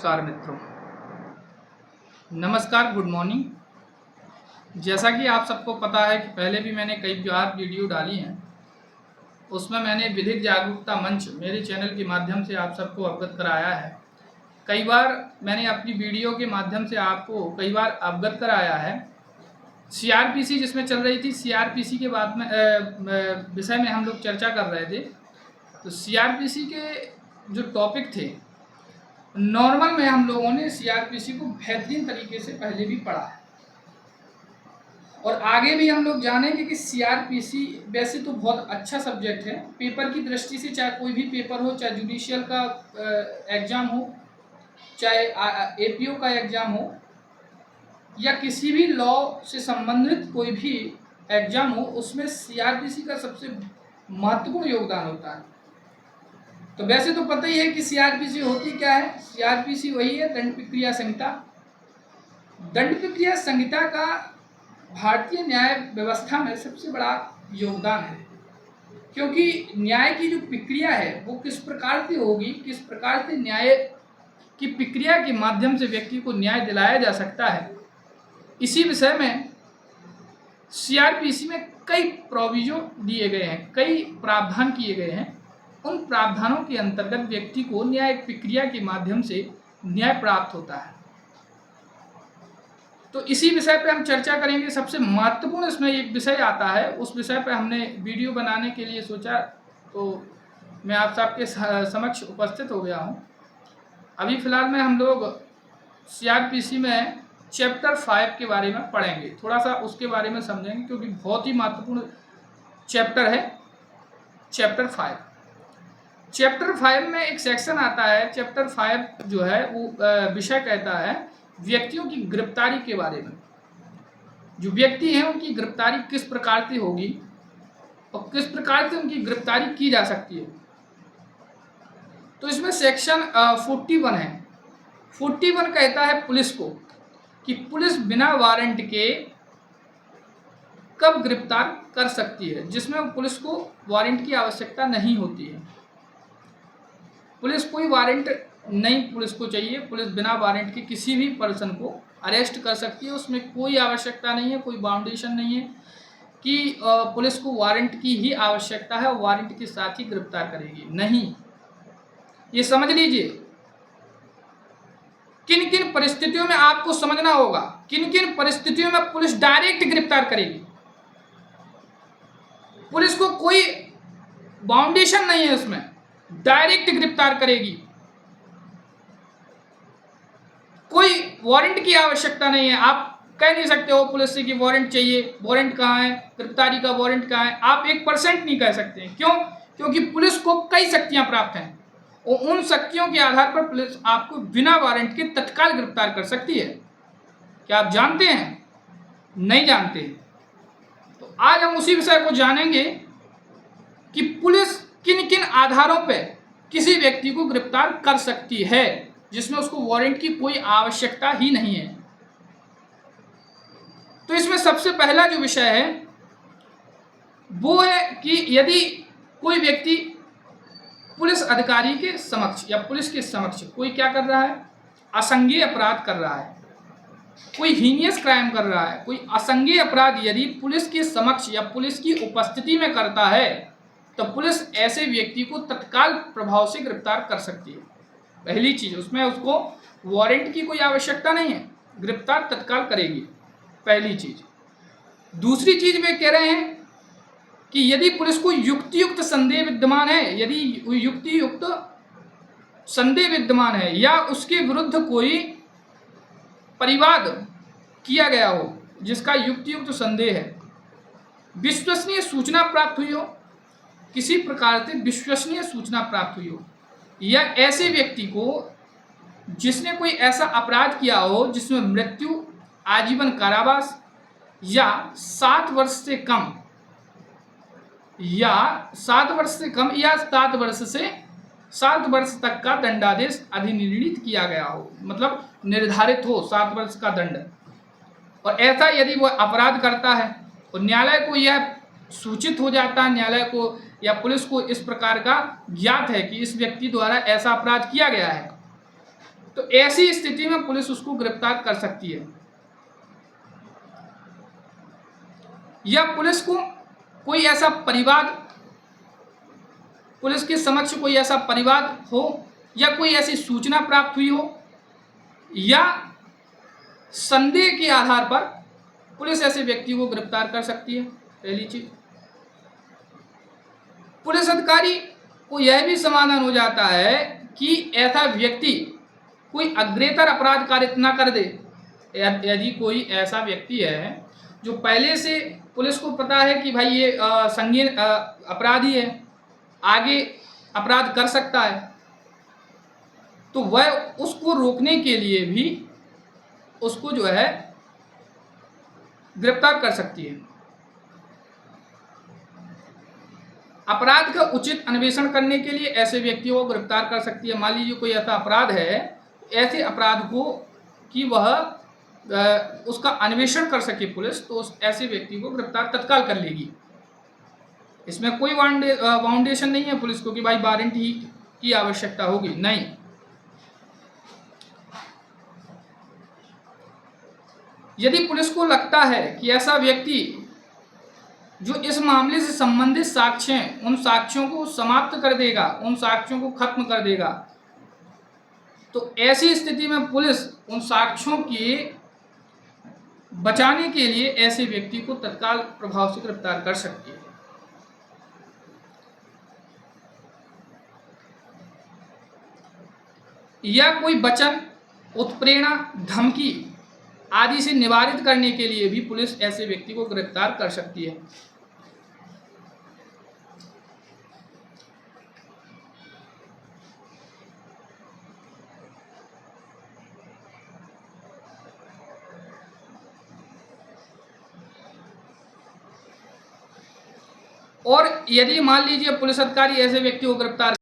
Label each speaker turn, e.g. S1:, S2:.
S1: नमस्कार मित्रों, नमस्कार, गुड मॉर्निंग। जैसा कि आप सबको पता है कि पहले भी मैंने कई बार वीडियो डाली हैं, उसमें मैंने विधिक जागरूकता मंच मेरे चैनल के माध्यम से आप सबको अवगत कराया है। कई बार मैंने अपनी वीडियो के माध्यम से आपको कई बार अवगत कराया है। सीआरपीसी जिसमें चल रही थी, सीआरपीसी के बाद में विषय में हम लोग चर्चा कर रहे थे। तो सीआरपीसी के जो टॉपिक थे, नॉर्मल में हम लोगों ने सीआरपीसी को बेहतरीन तरीके से पहले भी पढ़ा है और आगे भी हम लोग जानेंगे कि सीआरपीसी वैसे तो बहुत अच्छा सब्जेक्ट है पेपर की दृष्टि से। चाहे कोई भी पेपर हो, चाहे जुडिशियल का एग्ज़ाम हो, चाहे एपीओ का एग्ज़ाम हो, या किसी भी लॉ से संबंधित कोई भी एग्ज़ाम हो, उसमें सीआरपीसी का सबसे महत्वपूर्ण योगदान होता है। तो वैसे तो पता ही है कि सीआरपीसी होती क्या है। सीआरपीसी वही है, दंड प्रक्रिया संहिता। दंड प्रक्रिया संहिता का भारतीय न्याय व्यवस्था में सबसे बड़ा योगदान है, क्योंकि न्याय की जो प्रक्रिया है वो किस प्रकार से होगी, किस प्रकार से न्याय की प्रक्रिया के माध्यम से व्यक्ति को न्याय दिलाया जा सकता है, इसी विषय में सीआरपीसी में कई प्रोविजन दिए गए हैं, कई प्रावधान किए गए हैं। उन प्रावधानों के अंतर्गत व्यक्ति को न्याय प्रक्रिया के माध्यम से न्याय प्राप्त होता है। तो इसी विषय पे हम चर्चा करेंगे। सबसे महत्वपूर्ण इसमें एक विषय आता है, उस विषय पे हमने वीडियो बनाने के लिए सोचा, तो मैं आप सबके समक्ष उपस्थित हो गया हूँ। अभी फ़िलहाल में हम लोग सीआरपीसी में चैप्टर 5 के बारे में पढ़ेंगे, थोड़ा सा उसके बारे में समझेंगे, क्योंकि बहुत ही महत्वपूर्ण चैप्टर है चैप्टर 5। चैप्टर 5 में एक सेक्शन आता है। चैप्टर 5 जो है वो विषय कहता है व्यक्तियों की गिरफ्तारी के बारे में। जो व्यक्ति हैं उनकी गिरफ्तारी किस प्रकार से होगी और किस प्रकार से उनकी गिरफ्तारी की जा सकती है। तो इसमें सेक्शन 41 है। 41 कहता है पुलिस को कि पुलिस बिना वारंट के कब गिरफ्तार कर सकती है, जिसमें पुलिस को वारंट की आवश्यकता नहीं होती है। पुलिस कोई वारंट नहीं पुलिस को चाहिए, पुलिस बिना वारंट के किसी भी पर्सन को अरेस्ट कर सकती है। उसमें कोई आवश्यकता नहीं है, कोई बाउंडेशन नहीं है कि पुलिस को वारंट की ही आवश्यकता है और वारंट के साथ ही गिरफ्तार करेगी। नहीं, ये समझ लीजिए किन किन परिस्थितियों में आपको समझना होगा, किन किन परिस्थितियों में पुलिस डायरेक्ट गिरफ्तार करेगी। पुलिस को कोई बाउंडेशन नहीं है, उसमें डायरेक्ट गिरफ्तार करेगी। कोई वारंट की आवश्यकता नहीं है। आप कह नहीं सकते हो पुलिस से कि वारंट चाहिए, वारंट कहाँ है, गिरफ्तारी का वारंट कहाँ है। आप 1% नहीं कह सकते। क्यों? क्योंकि पुलिस को कई शक्तियां प्राप्त हैं और उन शक्तियों के आधार पर पुलिस आपको बिना वारंट के तत्काल गिरफ्तार कर सकती है। क्या आप जानते हैं? नहीं जानते। तो आज हम उसी विषय को जानेंगे कि पुलिस किन किन आधारों पर किसी व्यक्ति को गिरफ्तार कर सकती है जिसमें उसको वारंट की कोई आवश्यकता ही नहीं है। तो इसमें सबसे पहला जो विषय है वो है कि यदि कोई व्यक्ति पुलिस अधिकारी के समक्ष या पुलिस के समक्ष कोई क्या कर रहा है, असंज्ञेय अपराध कर रहा है, कोई हीनियस क्राइम कर रहा है, कोई असंज्ञेय अपराध यदि पुलिस के समक्ष या पुलिस की उपस्थिति में करता है, तो पुलिस ऐसे व्यक्ति को तत्काल प्रभाव से गिरफ्तार कर सकती है। पहली चीज, उसमें उसको वारंट की कोई आवश्यकता नहीं है, गिरफ्तार तत्काल करेगी, पहली चीज। दूसरी चीज वे कह रहे हैं कि यदि पुलिस को युक्तियुक्त संदेह विद्यमान है, यदि युक्तियुक्त संदेह विद्यमान है या उसके विरुद्ध कोई परिवाद किया गया हो जिसका युक्तियुक्त संदेह है, विश्वसनीय सूचना प्राप्त हुई हो, किसी प्रकार से विश्वसनीय सूचना प्राप्त हुई हो, या ऐसे व्यक्ति को जिसने कोई ऐसा अपराध किया हो जिसमें मृत्यु, आजीवन कारावास या 7 वर्ष से कम या 7 वर्ष से 7 वर्ष तक का दंडादेश अधिनिर्णित किया गया हो, मतलब निर्धारित हो 7 वर्ष का दंड। और ऐसा यदि वो अपराध करता है और न्यायालय को यह सूचित हो जाता है, न्यायालय को या पुलिस को इस प्रकार का ज्ञात है कि इस व्यक्ति द्वारा ऐसा अपराध किया गया है, तो ऐसी स्थिति में पुलिस उसको गिरफ्तार कर सकती है। या पुलिस को कोई ऐसा परिवाद, पुलिस के समक्ष कोई ऐसा परिवाद हो या कोई ऐसी सूचना प्राप्त हुई हो या संदेह के आधार पर पुलिस ऐसे व्यक्ति को गिरफ्तार कर सकती है। पहली चीज, पुलिस अधिकारी को यह भी समाधान हो जाता है कि ऐसा व्यक्ति कोई अग्रेतर अपराध कारित ना कर दे। यदि कोई ऐसा व्यक्ति है जो पहले से पुलिस को पता है कि भाई ये संगीन अपराधी है, आगे अपराध कर सकता है, तो वह उसको रोकने के लिए भी उसको जो है गिरफ्तार कर सकती है। अपराध का उचित अन्वेषण करने के लिए ऐसे व्यक्तियों को गिरफ्तार कर सकती है। मान लीजिए कोई ऐसा अपराध है, ऐसे अपराध को कि वह उसका अन्वेषण कर सके पुलिस, तो उस ऐसे व्यक्ति को गिरफ्तार तत्काल कर लेगी। इसमें कोई फाउंडेशन नहीं है पुलिस को कि भाई वारंट ही की आवश्यकता होगी, नहीं। यदि पुलिस को लगता है कि ऐसा व्यक्ति जो इस मामले से संबंधित साक्ष्य हैं, उन साक्ष्यों को समाप्त कर देगा, उन साक्ष्यों को खत्म कर देगा, तो ऐसी स्थिति में पुलिस उन साक्ष्यों के बचाने के लिए ऐसे व्यक्ति को तत्काल प्रभाव से गिरफ्तार कर सकती है। या कोई वचन, उत्प्रेरणा, धमकी आदि से निवारित करने के लिए भी पुलिस ऐसे व्यक्ति को गिरफ्तार कर सकती है। और यदि मान लीजिए पुलिस अधिकारी ऐसे व्यक्ति को गिरफ्तार